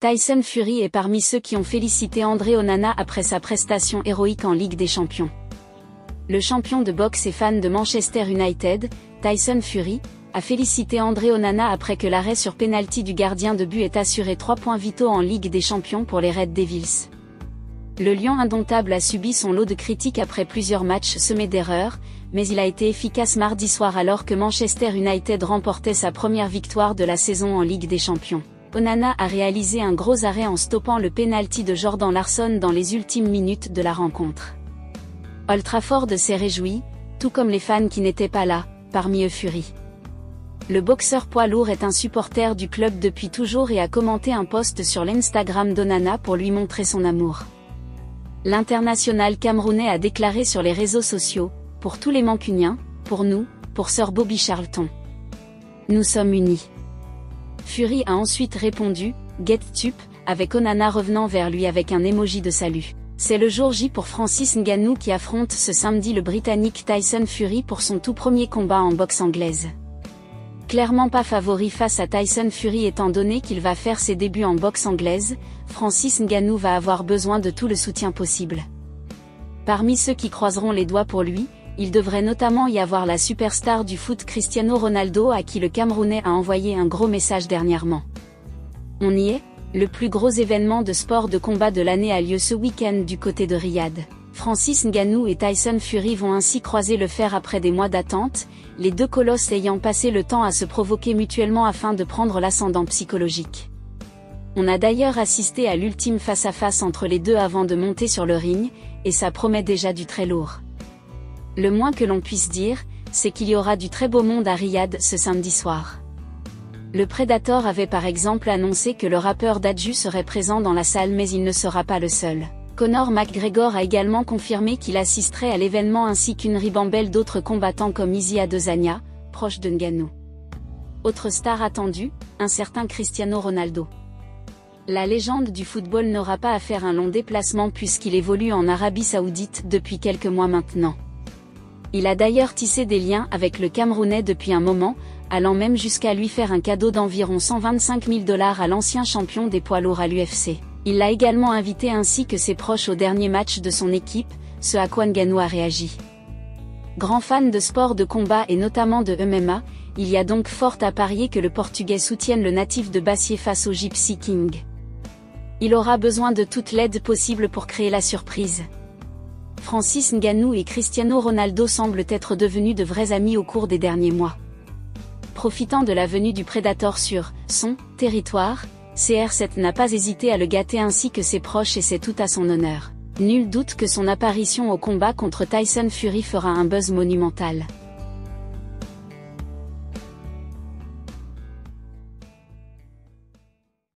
Tyson Fury est parmi ceux qui ont félicité André Onana après sa prestation héroïque en Ligue des Champions. Le champion de boxe et fan de Manchester United, Tyson Fury, a félicité André Onana après que l'arrêt sur pénalty du gardien de but ait assuré 3 points vitaux en Ligue des Champions pour les Red Devils. Le Lion indomptable a subi son lot de critiques après plusieurs matchs semés d'erreurs, mais il a été efficace mardi soir alors que Manchester United remportait sa première victoire de la saison en Ligue des Champions. Onana a réalisé un gros arrêt en stoppant le pénalty de Jordan Larsson dans les ultimes minutes de la rencontre. Old Trafford s'est réjoui, tout comme les fans qui n'étaient pas là, parmi eux Fury. Le boxeur poids lourd est un supporter du club depuis toujours et a commenté un post sur l'Instagram d'Onana pour lui montrer son amour. L'international camerounais a déclaré sur les réseaux sociaux « Pour tous les Mancuniens, pour nous, pour Sir Bobby Charlton. Nous sommes unis ». Fury a ensuite répondu « Get Tup » avec Onana revenant vers lui avec un emoji de salut. C'est le jour J pour Francis Ngannou qui affronte ce samedi le Britannique Tyson Fury pour son tout premier combat en boxe anglaise. Clairement pas favori face à Tyson Fury étant donné qu'il va faire ses débuts en boxe anglaise, Francis Ngannou va avoir besoin de tout le soutien possible. Parmi ceux qui croiseront les doigts pour lui, il devrait notamment y avoir la superstar du foot Cristiano Ronaldo à qui le Camerounais a envoyé un gros message dernièrement. On y est, le plus gros événement de sport de combat de l'année a lieu ce week-end du côté de Riyad. Francis Ngannou et Tyson Fury vont ainsi croiser le fer après des mois d'attente, les deux colosses ayant passé le temps à se provoquer mutuellement afin de prendre l'ascendant psychologique. On a d'ailleurs assisté à l'ultime face-à-face entre les deux avant de monter sur le ring, et ça promet déjà du très lourd. Le moins que l'on puisse dire, c'est qu'il y aura du très beau monde à Riyad ce samedi soir. Le Predator avait par exemple annoncé que le rappeur Dadju serait présent dans la salle mais il ne sera pas le seul. Conor McGregor a également confirmé qu'il assisterait à l'événement ainsi qu'une ribambelle d'autres combattants comme Izzy Adesanya, proche de Ngannou. Autre star attendue, un certain Cristiano Ronaldo. La légende du football n'aura pas à faire un long déplacement puisqu'il évolue en Arabie Saoudite depuis quelques mois maintenant. Il a d'ailleurs tissé des liens avec le Camerounais depuis un moment, allant même jusqu'à lui faire un cadeau d'environ 125 000 $ à l'ancien champion des poids lourds à l'UFC. Il l'a également invité ainsi que ses proches au dernier match de son équipe, ce à quoi Ngannou a réagi. Grand fan de sport de combat et notamment de MMA, il y a donc fort à parier que le Portugais soutienne le natif de Bassier face au Gypsy King. Il aura besoin de toute l'aide possible pour créer la surprise. Francis Ngannou et Cristiano Ronaldo semblent être devenus de vrais amis au cours des derniers mois. Profitant de la venue du Predator sur son territoire, CR7 n'a pas hésité à le gâter ainsi que ses proches et c'est tout à son honneur. Nul doute que son apparition au combat contre Tyson Fury fera un buzz monumental.